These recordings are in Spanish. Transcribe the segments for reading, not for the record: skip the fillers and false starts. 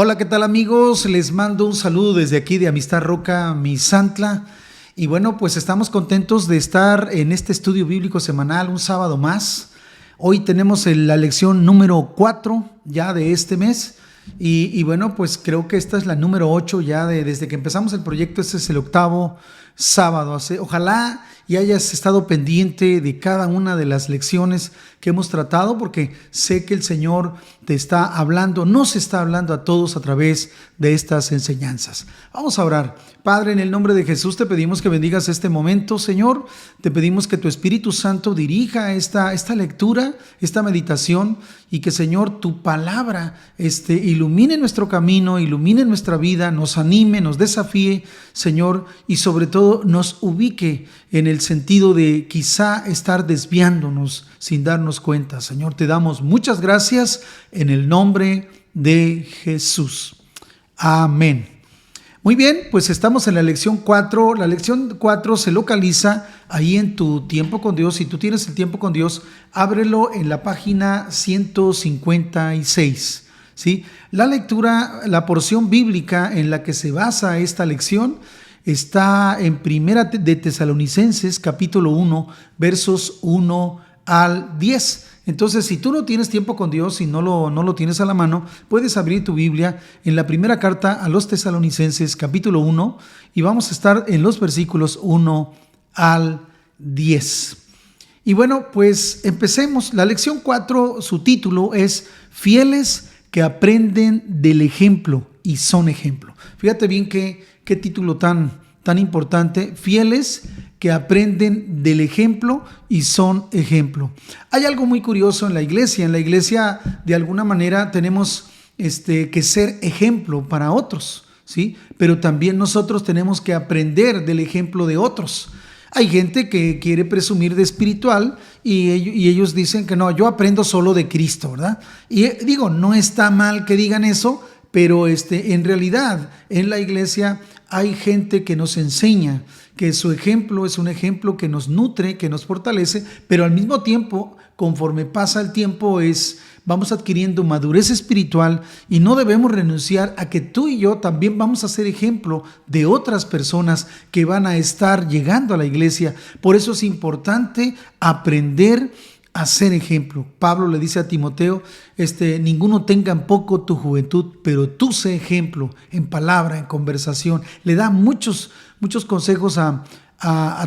Hola, ¿qué tal amigos? Les mando un saludo desde aquí de Amistad Roca, Misantla. Y bueno, pues estamos contentos de estar en este estudio bíblico semanal un sábado más. Hoy tenemos la lección número 4 ya de este mes. Y bueno, pues creo que esta es la número 8 ya desde que empezamos el proyecto. Este es el octavo sábado. Ojalá y hayas estado pendiente de cada una de las lecciones que hemos tratado, porque sé que el Señor te está hablando, nos está hablando a todos a través de estas enseñanzas. Vamos a orar. Padre, en el nombre de Jesús te pedimos que bendigas este momento, Señor. Te pedimos que tu Espíritu Santo dirija esta lectura, esta meditación, y que, Señor, tu palabra ilumine nuestro camino, ilumine nuestra vida, nos anime, nos desafíe, Señor, y sobre todo nos ubique en el sentido de quizá estar desviándonos sin darnos cuenta. Señor, te damos muchas gracias en el nombre de Jesús. Amén. Muy bien, pues estamos en la lección 4. La lección 4 se localiza ahí en tu tiempo con Dios. Si tú tienes el tiempo con Dios, ábrelo en la página 156. ¿Sí? La lectura, la porción bíblica en la que se basa esta lección está en Primera de Tesalonicenses, capítulo 1, versos 1 al 10. Entonces, si tú no tienes tiempo con Dios y no lo tienes a la mano, puedes abrir tu Biblia en la primera carta a los Tesalonicenses, capítulo 1, y vamos a estar en los versículos 1 al 10. Y bueno, pues empecemos. La lección 4, su título es Fieles que aprenden del ejemplo y son ejemplo. Fíjate bien qué título tan importante. Fieles que aprenden del ejemplo y son ejemplo. Hay algo muy curioso en la iglesia. En la iglesia, de alguna manera, tenemos que ser ejemplo para otros, ¿sí? Pero también nosotros tenemos que aprender del ejemplo de otros. Hay gente que quiere presumir de espiritual y ellos dicen que no, yo aprendo solo de Cristo, ¿verdad? Y digo, no está mal que digan eso, pero en realidad en la iglesia hay gente que nos enseña que su ejemplo es un ejemplo que nos nutre, que nos fortalece, pero al mismo tiempo, conforme pasa el tiempo, vamos adquiriendo madurez espiritual y no debemos renunciar a que tú y yo también vamos a ser ejemplo de otras personas que van a estar llegando a la iglesia. Por eso es importante aprender a ser ejemplo. Pablo le dice a Timoteo, ninguno tenga en poco tu juventud, pero tú sé ejemplo en palabra, en conversación. Le da muchos consejos a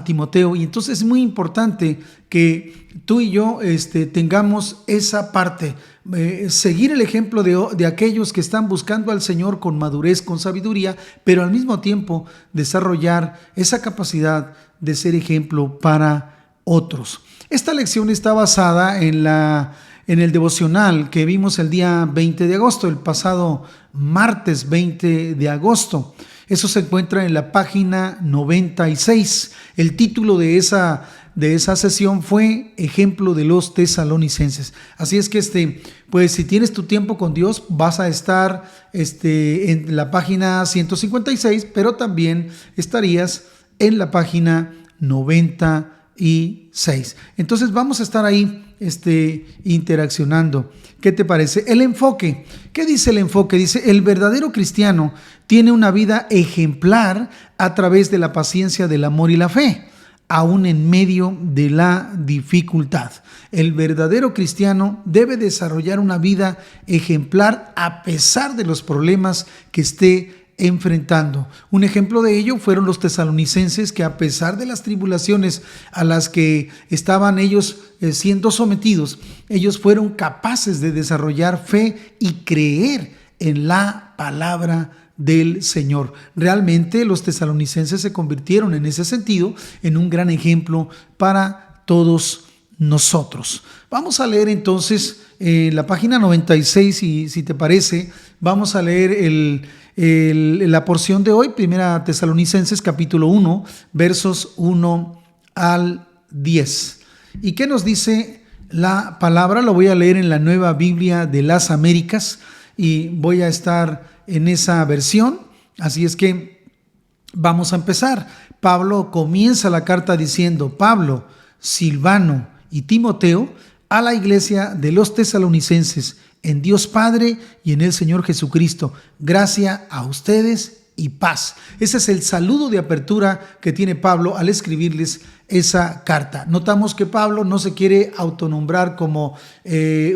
Timoteo, y entonces es muy importante que tú y yo tengamos esa parte, seguir el ejemplo de aquellos que están buscando al Señor con madurez, con sabiduría, pero al mismo tiempo desarrollar esa capacidad de ser ejemplo para otros. Esta lección está basada en el devocional que vimos el día 20 de agosto, el pasado martes 20 de agosto. Eso se encuentra en la página 96. El título de esa sesión fue Ejemplo de los Tesalonicenses. Así es que pues si tienes tu tiempo con Dios, vas a estar en la página 156, pero también estarías en la página 96. Entonces vamos a estar ahí interaccionando. ¿Qué te parece? El enfoque. ¿Qué dice el enfoque? Dice, el verdadero cristiano tiene una vida ejemplar a través de la paciencia, del amor y la fe, aún en medio de la dificultad. El verdadero cristiano debe desarrollar una vida ejemplar a pesar de los problemas que esté enfrentando. Un ejemplo de ello fueron los tesalonicenses, que a pesar de las tribulaciones a las que estaban ellos siendo sometidos, ellos fueron capaces de desarrollar fe y creer en la palabra del Señor. Realmente los tesalonicenses se convirtieron en ese sentido en un gran ejemplo para todos nosotros. Vamos a leer entonces la página 96, y si te parece, vamos a leer la porción de hoy, Primera Tesalonicenses capítulo 1, versos 1 al 10. ¿Y qué nos dice la palabra? Lo voy a leer en la Nueva Biblia de las Américas y voy a estar en esa versión. Así es que vamos a empezar. Pablo comienza la carta diciendo: Pablo, Silvano y Timoteo, a la iglesia de los tesalonicenses, en Dios Padre y en el Señor Jesucristo. Gracia a ustedes y paz. Ese es el saludo de apertura que tiene Pablo al escribirles esa carta. Notamos que Pablo no se quiere autonombrar como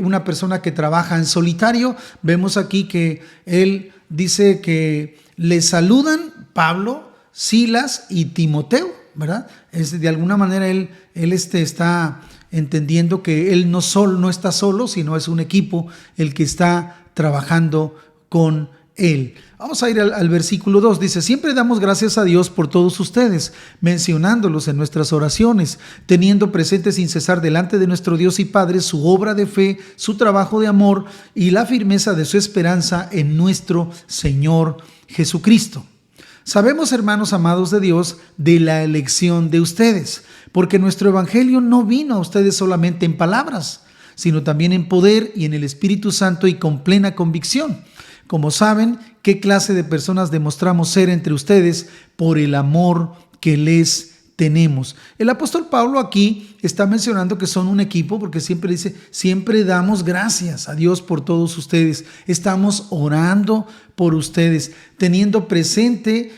una persona que trabaja en solitario. Vemos aquí que él dice que le saludan Pablo, Silas y Timoteo, ¿verdad? De alguna manera él está entendiendo que él no está solo, sino es un equipo el que está trabajando con él. Vamos a ir al versículo 2. Dice: siempre damos gracias a Dios por todos ustedes, mencionándolos en nuestras oraciones, teniendo presente sin cesar delante de nuestro Dios y Padre su obra de fe, su trabajo de amor y la firmeza de su esperanza en nuestro Señor Jesucristo. Sabemos, hermanos amados de Dios, de la elección de ustedes, porque nuestro evangelio no vino a ustedes solamente en palabras, sino también en poder y en el Espíritu Santo y con plena convicción. Como saben, qué clase de personas demostramos ser entre ustedes por el amor que les tenemos. El apóstol Pablo aquí está mencionando que son un equipo, porque siempre dice: siempre damos gracias a Dios por todos ustedes. Estamos orando por ustedes, teniendo presente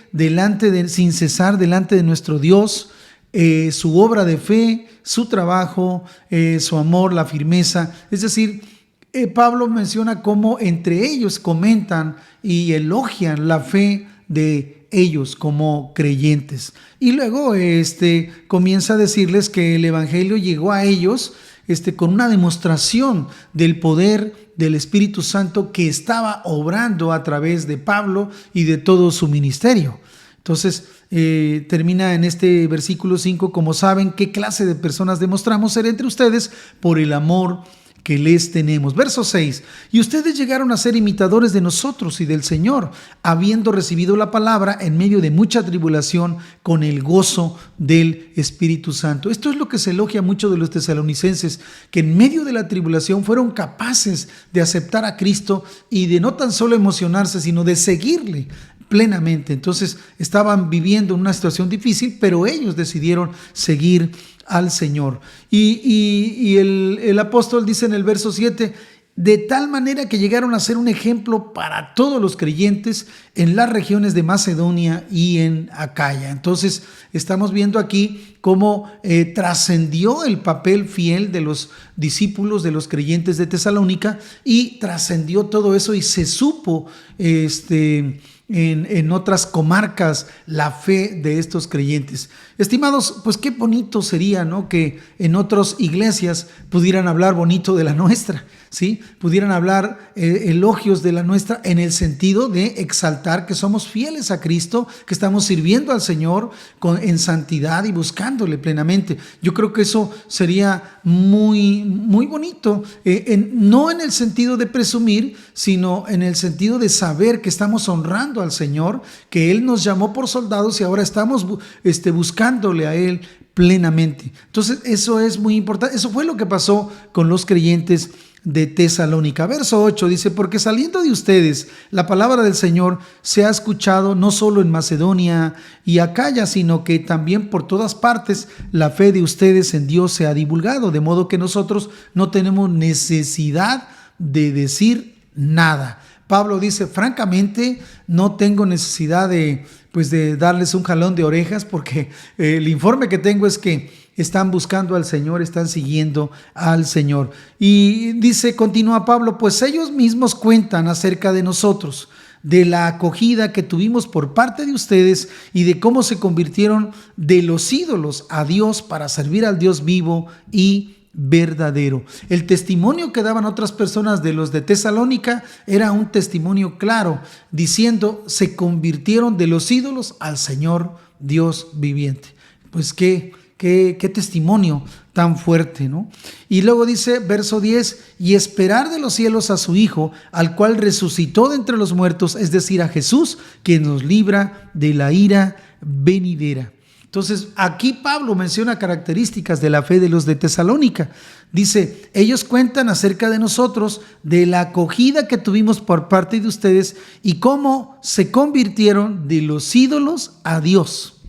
sin cesar delante de nuestro Dios su obra de fe, su trabajo, su amor, la firmeza. Es decir, Pablo menciona cómo entre ellos comentan y elogian la fe de ellos como creyentes. Y luego comienza a decirles que el evangelio llegó a ellos con una demostración del poder del Espíritu Santo que estaba obrando a través de Pablo y de todo su ministerio. Entonces termina en este versículo 5: como saben qué clase de personas demostramos ser entre ustedes por el amor que les tenemos. Verso 6: y ustedes llegaron a ser imitadores de nosotros y del Señor, habiendo recibido la palabra en medio de mucha tribulación con el gozo del Espíritu Santo. Esto es lo que se elogia mucho de los tesalonicenses, que en medio de la tribulación fueron capaces de aceptar a Cristo y de no tan solo emocionarse, sino de seguirle plenamente. Entonces estaban viviendo una situación difícil, pero ellos decidieron seguir al Señor. Y el apóstol dice en el verso 7: de tal manera que llegaron a ser un ejemplo para todos los creyentes en las regiones de Macedonia y en Acaya. Entonces estamos viendo aquí cómo trascendió el papel fiel de los discípulos, de los creyentes de Tesalónica, y trascendió todo eso y se supo en otras comarcas la fe de estos creyentes. Estimados, pues qué bonito sería, ¿no?, que en otras iglesias pudieran hablar bonito de la nuestra, ¿sí? Pudieran hablar elogios de la nuestra, en el sentido de exaltar que somos fieles a Cristo, que estamos sirviendo al Señor en santidad y buscándole plenamente. Yo creo que eso sería muy, muy bonito, no en el sentido de presumir, sino en el sentido de saber que estamos honrando al Señor, que Él nos llamó por soldados y ahora estamos buscándole a Él plenamente. Entonces eso es muy importante. Eso fue lo que pasó con los creyentes de Tesalónica. Verso 8 dice: porque saliendo de ustedes la palabra del Señor se ha escuchado no solo en Macedonia y Acaya, sino que también por todas partes la fe de ustedes en Dios se ha divulgado, de modo que nosotros no tenemos necesidad de decir nada. Pablo dice: francamente, no tengo necesidad de darles un jalón de orejas, porque el informe que tengo es que están buscando al Señor, están siguiendo al Señor. Y dice, continúa Pablo: pues ellos mismos cuentan acerca de nosotros, de la acogida que tuvimos por parte de ustedes y de cómo se convirtieron de los ídolos a Dios para servir al Dios vivo y verdadero. El testimonio que daban otras personas de los de Tesalónica era un testimonio claro, diciendo: se convirtieron de los ídolos al Señor Dios viviente. Pues qué testimonio tan fuerte, ¿no? Y luego dice, verso 10: y esperar de los cielos a su Hijo, al cual resucitó de entre los muertos, es decir, a Jesús, quien nos libra de la ira venidera. Entonces, aquí Pablo menciona características de la fe de los de Tesalónica. Dice: ellos cuentan acerca de nosotros, de la acogida que tuvimos por parte de ustedes y cómo se convirtieron de los ídolos a Dios.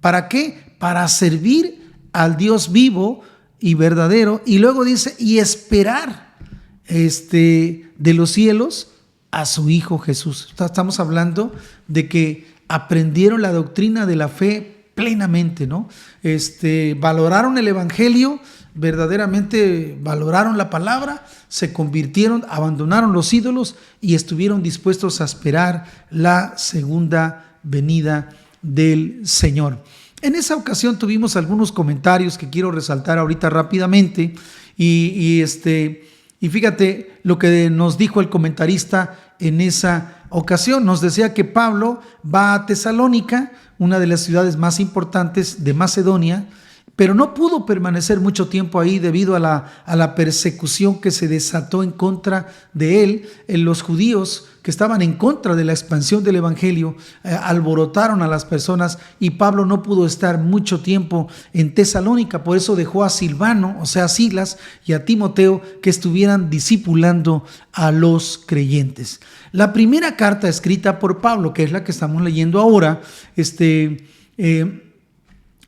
¿Para qué? Para servir al Dios vivo y verdadero, y luego dice, y esperar de los cielos a su Hijo Jesús. Estamos hablando de que aprendieron la doctrina de la fe plenamente, ¿no? Valoraron el evangelio, verdaderamente valoraron la palabra, se convirtieron, abandonaron los ídolos y estuvieron dispuestos a esperar la segunda venida del Señor. En esa ocasión tuvimos algunos comentarios que quiero resaltar ahorita rápidamente y fíjate lo que nos dijo el comentarista en esa ocasión. Nos decía que Pablo va a Tesalónica, una de las ciudades más importantes de Macedonia, pero no pudo permanecer mucho tiempo ahí debido a la persecución que se desató en contra de él. Los judíos que estaban en contra de la expansión del evangelio alborotaron a las personas y Pablo no pudo estar mucho tiempo en Tesalónica. Por eso dejó a Silvano, o sea, a Silas y a Timoteo, que estuvieran discipulando a los creyentes. La primera carta escrita por Pablo, que es la que estamos leyendo ahora,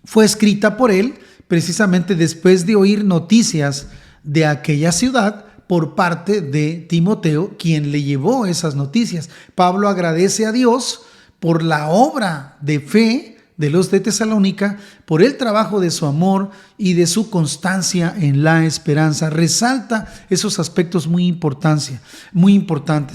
fue escrita por él precisamente después de oír noticias de aquella ciudad por parte de Timoteo, quien le llevó esas noticias. Pablo agradece a Dios por la obra de fe de los de Tesalónica, por el trabajo de su amor y de su constancia en la esperanza. Resalta esos aspectos muy importantes.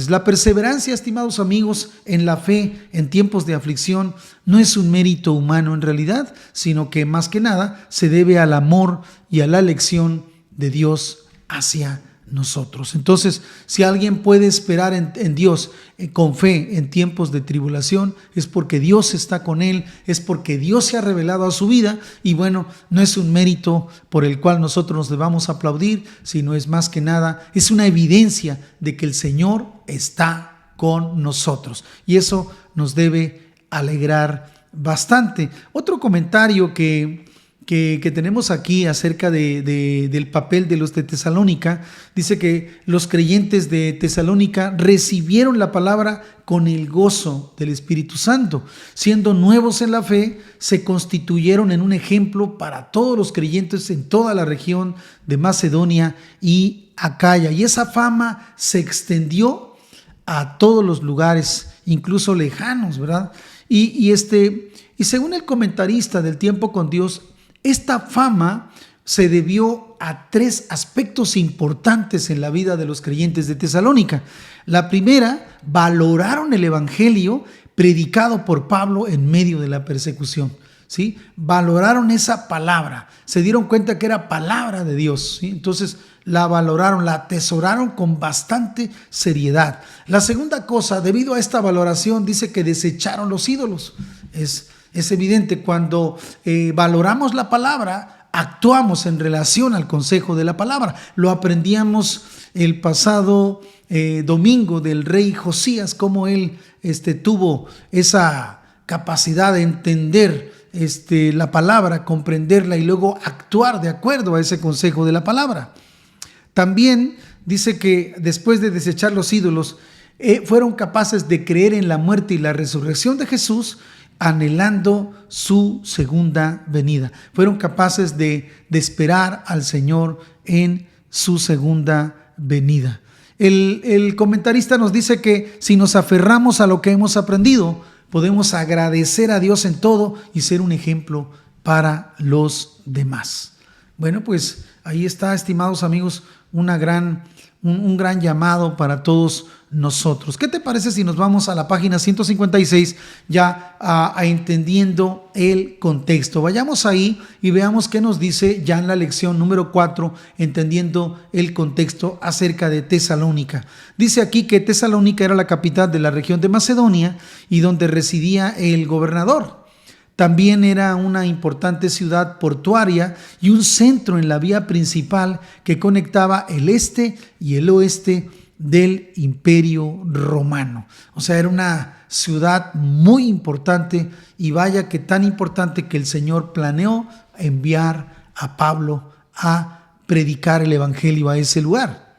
La perseverancia, estimados amigos, en la fe en tiempos de aflicción no es un mérito humano en realidad, sino que más que nada se debe al amor y a la elección de Dios hacia nosotros. Entonces, si alguien puede esperar en Dios con fe en tiempos de tribulación, es porque Dios está con él, es porque Dios se ha revelado a su vida y bueno, no es un mérito por el cual nosotros nos debamos aplaudir, sino es más que nada, es una evidencia de que el Señor está con nosotros y eso nos debe alegrar bastante. Otro comentario que tenemos aquí acerca del papel de los de Tesalónica, dice que los creyentes de Tesalónica recibieron la palabra con el gozo del Espíritu Santo. Siendo nuevos en la fe, se constituyeron en un ejemplo para todos los creyentes en toda la región de Macedonia y Acaya. Y esa fama se extendió a todos los lugares, incluso lejanos, ¿verdad? Y según el comentarista del Tiempo con Dios, esta fama se debió a tres aspectos importantes en la vida de los creyentes de Tesalónica. La primera, valoraron el evangelio predicado por Pablo en medio de la persecución, ¿sí? Valoraron esa palabra, se dieron cuenta que era palabra de Dios, ¿sí? Entonces la valoraron, la atesoraron con bastante seriedad. La segunda cosa, debido a esta valoración, dice que desecharon los ídolos. Es evidente, cuando valoramos la palabra, actuamos en relación al consejo de la palabra. Lo aprendíamos el pasado domingo del rey Josías, cómo él tuvo esa capacidad de entender la palabra, comprenderla y luego actuar de acuerdo a ese consejo de la palabra. También dice que después de desechar los ídolos, fueron capaces de creer en la muerte y la resurrección de Jesús, anhelando su segunda venida. Fueron capaces de esperar al Señor en su segunda venida. El comentarista nos dice que si nos aferramos a lo que hemos aprendido, podemos agradecer a Dios en todo y ser un ejemplo para los demás. Bueno, pues ahí está, estimados amigos, un gran llamado para todos nosotros. ¿Qué te parece si nos vamos a la página 156 ya a entendiendo el contexto? Vayamos ahí y veamos qué nos dice ya en la lección número 4, entendiendo el contexto acerca de Tesalónica. Dice aquí que Tesalónica era la capital de la región de Macedonia y donde residía el gobernador. También era una importante ciudad portuaria y un centro en la vía principal que conectaba el este y el oeste del Imperio Romano. O sea, era una ciudad muy importante y vaya que tan importante que el Señor planeó enviar a Pablo a predicar el evangelio a ese lugar.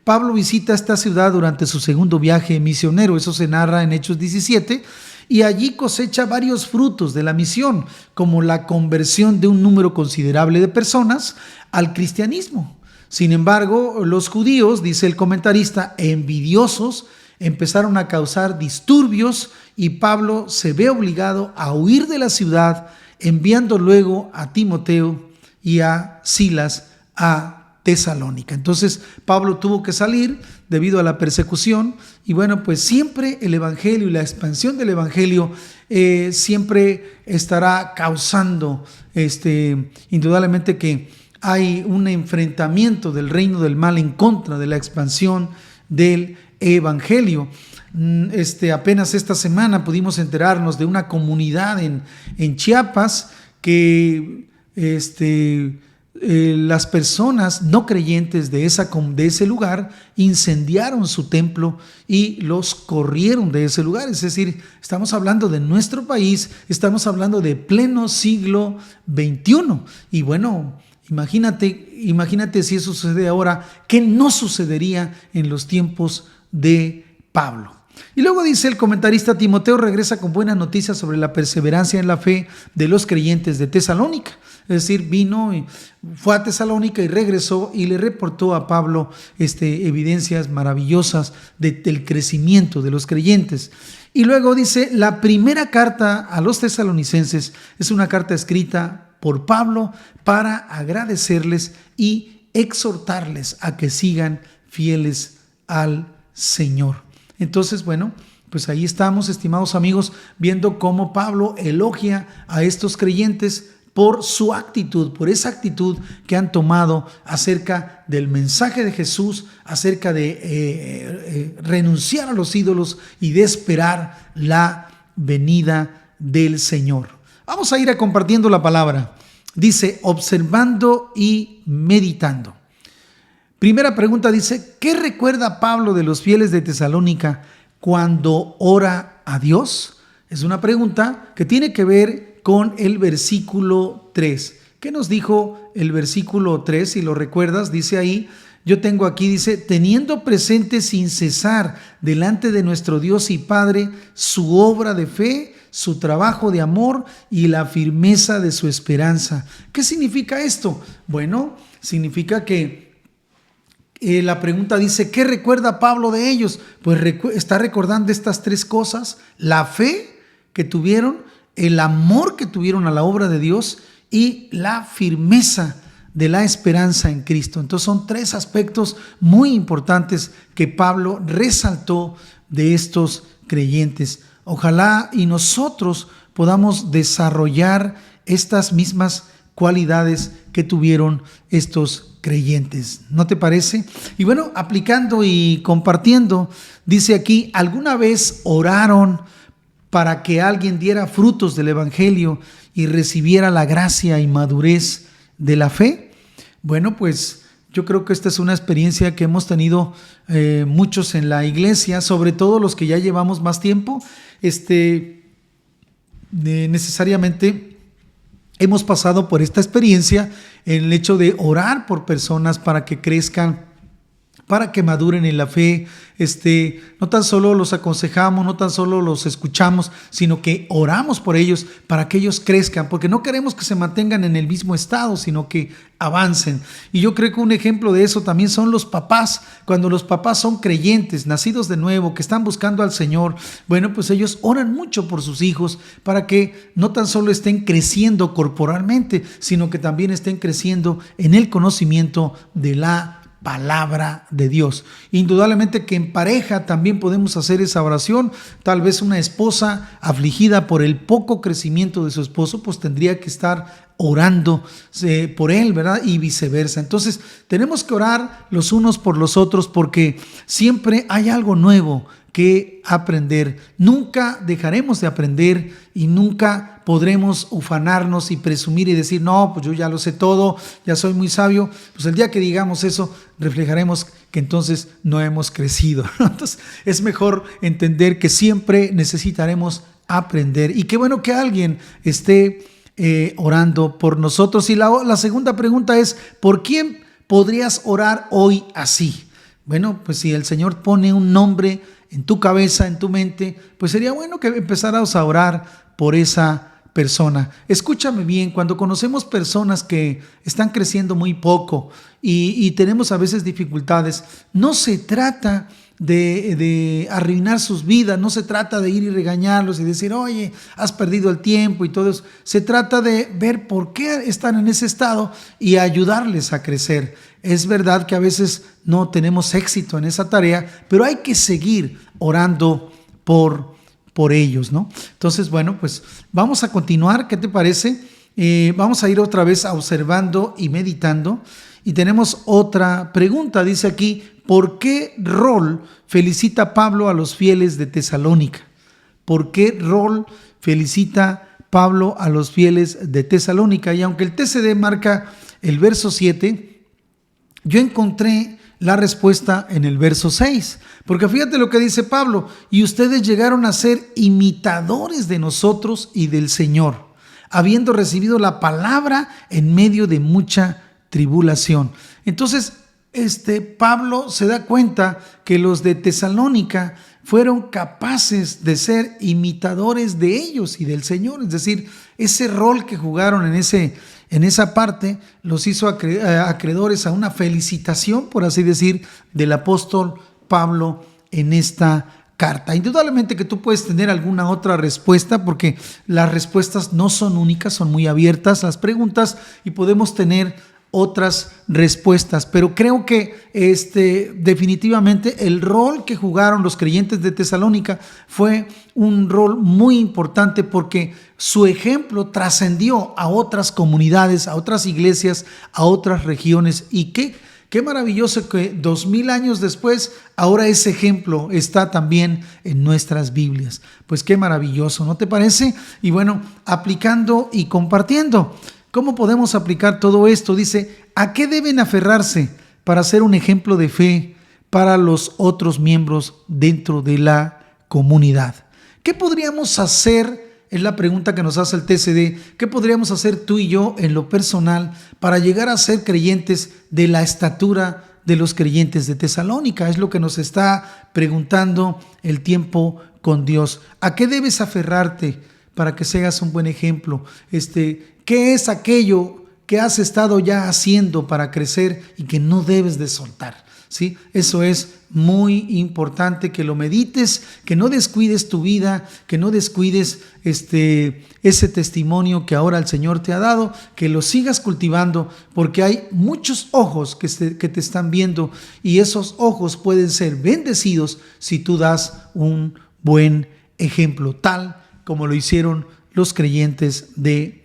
Pablo visita esta ciudad durante su segundo viaje misionero, eso se narra en Hechos 17, y allí cosecha varios frutos de la misión, como la conversión de un número considerable de personas al cristianismo. Sin embargo, los judíos, dice el comentarista, envidiosos, empezaron a causar disturbios y Pablo se ve obligado a huir de la ciudad, enviando luego a Timoteo y a Silas a Tesalónica. Entonces Pablo tuvo que salir debido a la persecución y bueno, pues siempre el evangelio y la expansión del evangelio siempre estará causando indudablemente que hay un enfrentamiento del reino del mal en contra de la expansión del evangelio. Apenas esta semana pudimos enterarnos de una comunidad en Chiapas que las personas no creyentes de ese lugar incendiaron su templo y los corrieron de ese lugar. Es decir, estamos hablando de nuestro país, estamos hablando de pleno siglo XXI. Y bueno, imagínate si eso sucede ahora, ¿qué no sucedería en los tiempos de Pablo? Y luego dice el comentarista, Timoteo regresa con buenas noticias sobre la perseverancia en la fe de los creyentes de Tesalónica. Es decir, fue a Tesalónica y regresó y le reportó a Pablo evidencias maravillosas del crecimiento de los creyentes. Y luego dice, la primera carta a los tesalonicenses es una carta escrita por Pablo para agradecerles y exhortarles a que sigan fieles al Señor. Entonces, bueno, pues ahí estamos, estimados amigos, viendo cómo Pablo elogia a estos creyentes por su actitud, por esa actitud que han tomado acerca del mensaje de Jesús, acerca de renunciar a los ídolos y de esperar la venida del Señor. Vamos a ir compartiendo la palabra. Dice, observando y meditando. Primera pregunta dice, ¿qué recuerda Pablo de los fieles de Tesalónica cuando ora a Dios? Es una pregunta que tiene que ver con el versículo 3. ¿Qué nos dijo el versículo 3? Si lo recuerdas, dice ahí, yo tengo aquí, dice, teniendo presente sin cesar delante de nuestro Dios y Padre su obra de fe, su trabajo de amor y la firmeza de su esperanza. ¿Qué significa esto? Bueno, significa que la pregunta dice, ¿qué recuerda Pablo de ellos? Pues está recordando estas tres cosas: la fe que tuvieron, el amor que tuvieron a la obra de Dios y la firmeza de la esperanza en Cristo. Entonces son tres aspectos muy importantes que Pablo resaltó de estos creyentes. Ojalá y nosotros podamos desarrollar estas mismas cualidades que tuvieron estos creyentes, ¿no te parece? Y bueno, aplicando y compartiendo, dice aquí, ¿alguna vez oraron para que alguien diera frutos del evangelio y recibiera la gracia y madurez de la fe? Bueno, pues yo creo que esta es una experiencia que hemos tenido muchos en la iglesia, sobre todo los que ya llevamos más tiempo. Necesariamente hemos pasado por esta experiencia en el hecho de orar por personas para que crezcan, para que maduren en la fe. No tan solo los aconsejamos, no tan solo los escuchamos, sino que oramos por ellos para que ellos crezcan, porque no queremos que se mantengan en el mismo estado, sino que avancen. Y yo creo que un ejemplo de eso también son los papás. Cuando los papás son creyentes, nacidos de nuevo, que están buscando al Señor, bueno, pues ellos oran mucho por sus hijos para que no tan solo estén creciendo corporalmente, sino que también estén creciendo en el conocimiento de la palabra de Dios. Indudablemente que en pareja también podemos hacer esa oración. Tal vez una esposa afligida por el poco crecimiento de su esposo, pues tendría que estar orando por él, ¿verdad? Y viceversa. Entonces tenemos que orar los unos por los otros, porque siempre hay algo nuevo que aprender. Nunca dejaremos de aprender y nunca podremos ufanarnos y presumir y decir, no, pues yo ya lo sé todo, ya soy muy sabio. Pues el día que digamos eso, reflejaremos que entonces no hemos crecido. Entonces es mejor entender que siempre necesitaremos aprender, y qué bueno que alguien esté orando por nosotros. Y la segunda pregunta es, ¿por quién podrías orar hoy así? Bueno, pues si el Señor pone un nombre en tu cabeza, en tu mente, pues sería bueno que empezaras a orar por esa persona. Escúchame bien, cuando conocemos personas que están creciendo muy poco y tenemos a veces dificultades, no se trata de arruinar sus vidas, no se trata de ir y regañarlos y decir, oye, has perdido el tiempo y todo eso. Se trata de ver por qué están en ese estado y ayudarles a crecer. Es verdad que a veces no tenemos éxito en esa tarea, pero hay que seguir orando por ellos, ¿no? Entonces, bueno, pues vamos a continuar. ¿Qué te parece? Vamos a ir otra vez observando y meditando. Y tenemos otra pregunta. Dice aquí, ¿por qué rol felicita Pablo a los fieles de Tesalónica? ¿Por qué rol felicita Pablo a los fieles de Tesalónica? Y aunque el TCD marca el verso 7, yo encontré la respuesta en el verso 6, porque fíjate lo que dice Pablo: y ustedes llegaron a ser imitadores de nosotros y del Señor, habiendo recibido la palabra en medio de mucha tribulación. Entonces, Pablo se da cuenta que los de Tesalónica fueron capaces de ser imitadores de ellos y del Señor, es decir, ese rol que jugaron en esa parte los hizo acreedores a una felicitación, por así decir, del apóstol Pablo en esta carta. Indudablemente que tú puedes tener alguna otra respuesta, porque las respuestas no son únicas, son muy abiertas las preguntas y podemos tener otras respuestas, pero creo que definitivamente el rol que jugaron los creyentes de Tesalónica fue un rol muy importante, porque su ejemplo trascendió a otras comunidades, a otras iglesias, a otras regiones. Y qué maravilloso que 2000 años después ahora ese ejemplo está también en nuestras Biblias. Pues qué maravilloso, ¿no te parece? Y bueno, aplicando y compartiendo. ¿Cómo podemos aplicar todo esto? Dice, ¿a qué deben aferrarse para ser un ejemplo de fe para los otros miembros dentro de la comunidad? ¿Qué podríamos hacer? Es la pregunta que nos hace el TCD. ¿Qué podríamos hacer tú y yo en lo personal para llegar a ser creyentes de la estatura de los creyentes de Tesalónica? Es lo que nos está preguntando el tiempo con Dios. ¿A qué debes aferrarte para que seas un buen ejemplo? ¿Qué es aquello que has estado ya haciendo para crecer y que no debes de soltar? ¿Sí? Eso es muy importante, que lo medites, que no descuides tu vida, que no descuides ese testimonio que ahora el Señor te ha dado, que lo sigas cultivando, porque hay muchos ojos que te están viendo, y esos ojos pueden ser bendecidos si tú das un buen ejemplo, tal como lo hicieron los creyentes de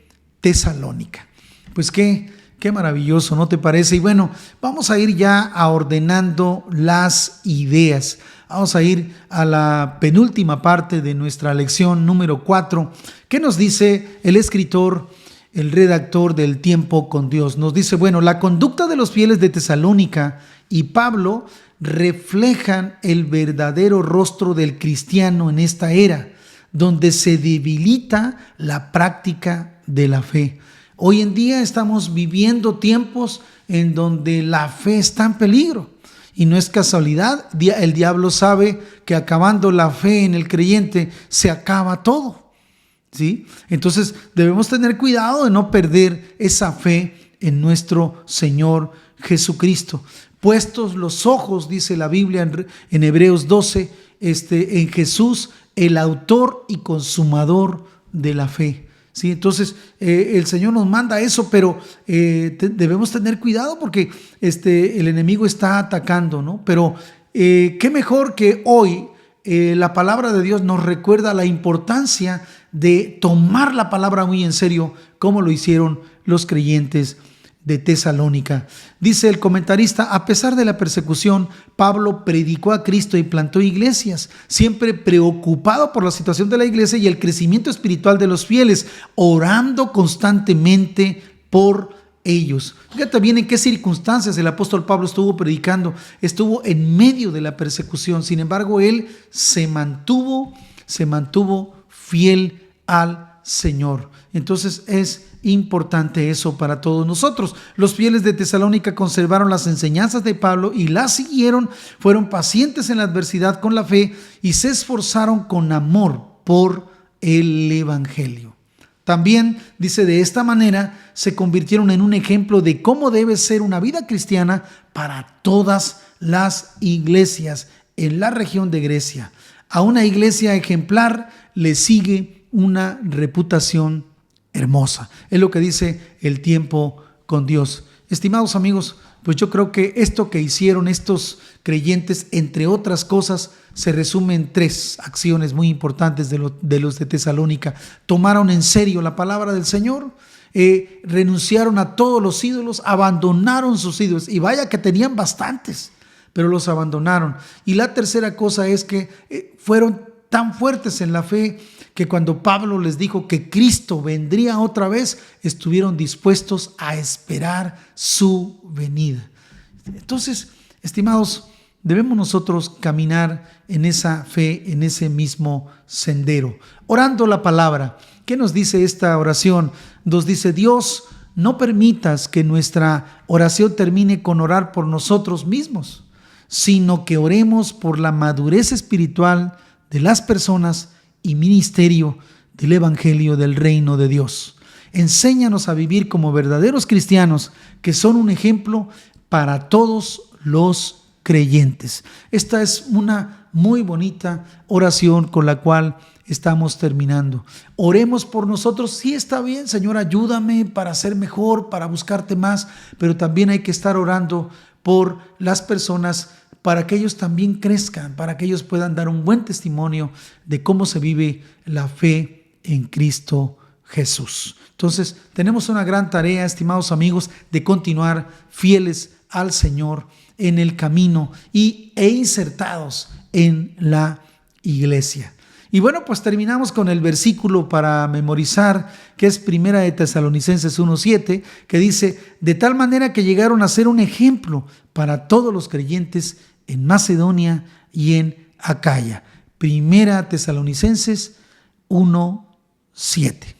Tesalónica. Pues qué maravilloso, ¿no te parece? Y bueno, vamos a ir ya ordenando las ideas. Vamos a ir a la penúltima parte de nuestra lección número 4. ¿Qué nos dice el escritor, el redactor del Tiempo con Dios? Nos dice, bueno, la conducta de los fieles de Tesalónica y Pablo reflejan el verdadero rostro del cristiano en esta era, donde se debilita la práctica de la fe. Hoy en día estamos viviendo tiempos en donde la fe está en peligro, y no es casualidad. El diablo sabe que acabando la fe en el creyente se acaba todo, ¿sí? Entonces debemos tener cuidado de no perder esa fe en nuestro Señor Jesucristo. Puestos los ojos, dice la Biblia en Hebreos 12, en Jesús, el autor y consumador de la fe. Sí, entonces el Señor nos manda eso, pero debemos tener cuidado, porque el enemigo está atacando, ¿no? Pero qué mejor que hoy la palabra de Dios nos recuerda la importancia de tomar la palabra muy en serio, como lo hicieron los creyentes de Tesalónica. Dice el comentarista, a pesar de la persecución, Pablo predicó a Cristo y plantó iglesias, siempre preocupado por la situación de la iglesia y el crecimiento espiritual de los fieles, orando constantemente por ellos. Fíjate bien en qué circunstancias el apóstol Pablo estuvo predicando. Estuvo en medio de la persecución, sin embargo, él se mantuvo fiel al Señor. Entonces es importante eso para todos nosotros. Los fieles de Tesalónica conservaron las enseñanzas de Pablo y las siguieron, fueron pacientes en la adversidad con la fe y se esforzaron con amor por el Evangelio. También dice, de esta manera se convirtieron en un ejemplo de cómo debe ser una vida cristiana para todas las iglesias en la región de Grecia. A una iglesia ejemplar le sigue una reputación hermosa. Es lo que dice el tiempo con Dios. Estimados amigos, pues yo creo que esto que hicieron estos creyentes, entre otras cosas, se resume en 3 acciones muy importantes de los de Tesalónica. Tomaron en serio la palabra del Señor, renunciaron a todos los ídolos, abandonaron sus ídolos, y vaya que tenían bastantes, pero los abandonaron. Y la tercera cosa es que fueron tan fuertes en la fe que cuando Pablo les dijo que Cristo vendría otra vez, estuvieron dispuestos a esperar su venida. Entonces, estimados, debemos nosotros caminar en esa fe, en ese mismo sendero, orando la palabra. ¿Qué nos dice esta oración? Nos dice: Dios, no permitas que nuestra oración termine con orar por nosotros mismos, sino que oremos por la madurez espiritual de las personas y ministerio del Evangelio del Reino de Dios. Enséñanos a vivir como verdaderos cristianos que son un ejemplo para todos los creyentes. Esta es una muy bonita oración con la cual estamos terminando. Oremos por nosotros. Sí, está bien, Señor, ayúdame para ser mejor, para buscarte más, pero también hay que estar orando por las personas para que ellos también crezcan, para que ellos puedan dar un buen testimonio de cómo se vive la fe en Cristo Jesús. Entonces, tenemos una gran tarea, estimados amigos, de continuar fieles al Señor en el camino e insertados en la iglesia. Y bueno, pues terminamos con el versículo para memorizar, que es 1 de Tesalonicenses 1:7, que dice: de tal manera que llegaron a ser un ejemplo para todos los creyentes en Macedonia y en Acaya. 1 Tesalonicenses 1:7.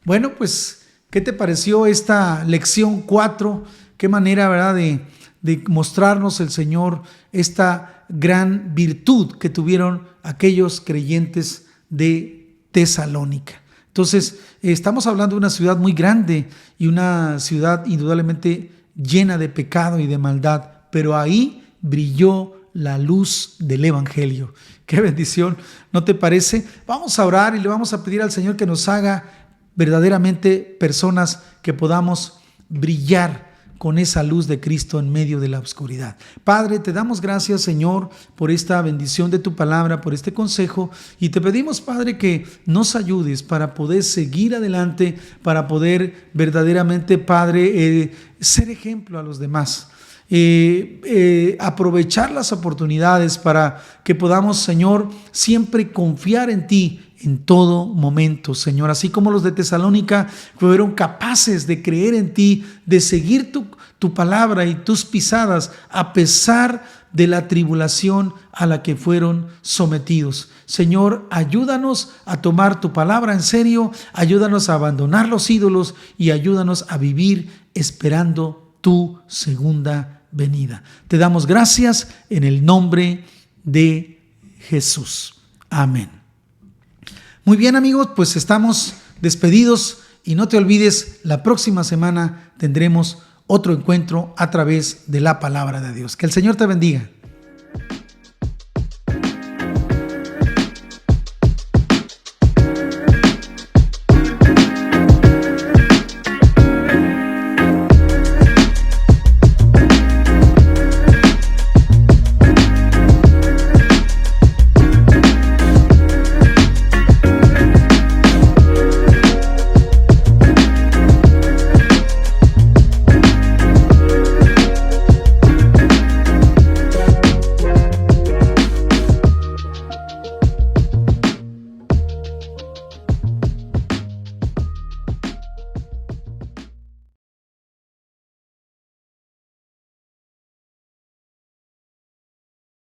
Bueno, pues, ¿qué te pareció esta lección 4? Qué manera, ¿verdad?, de mostrarnos el Señor esta gran virtud que tuvieron aquellos creyentes de Tesalónica. Entonces, estamos hablando de una ciudad muy grande y una ciudad indudablemente llena de pecado y de maldad, pero ahí brilló la luz del Evangelio. ¡Qué bendición! ¿No te parece? Vamos a orar y le vamos a pedir al Señor que nos haga verdaderamente personas que podamos brillar con esa luz de Cristo en medio de la oscuridad. Padre, te damos gracias, Señor, por esta bendición de tu palabra, por este consejo, y te pedimos, Padre, que nos ayudes para poder seguir adelante, para poder verdaderamente, Padre, ser ejemplo a los demás. Aprovechar las oportunidades para que podamos, Señor, siempre confiar en ti en todo momento, Señor. Así como los de Tesalónica fueron capaces de creer en ti, de seguir tu palabra y tus pisadas a pesar de la tribulación a la que fueron sometidos. Señor, ayúdanos a tomar tu palabra en serio, ayúdanos a abandonar los ídolos y ayúdanos a vivir esperando tu segunda venida. Te damos gracias en el nombre de Jesús. Amén. Muy bien, amigos, pues estamos despedidos y no te olvides, la próxima semana tendremos otro encuentro a través de la palabra de Dios. Que el Señor te bendiga.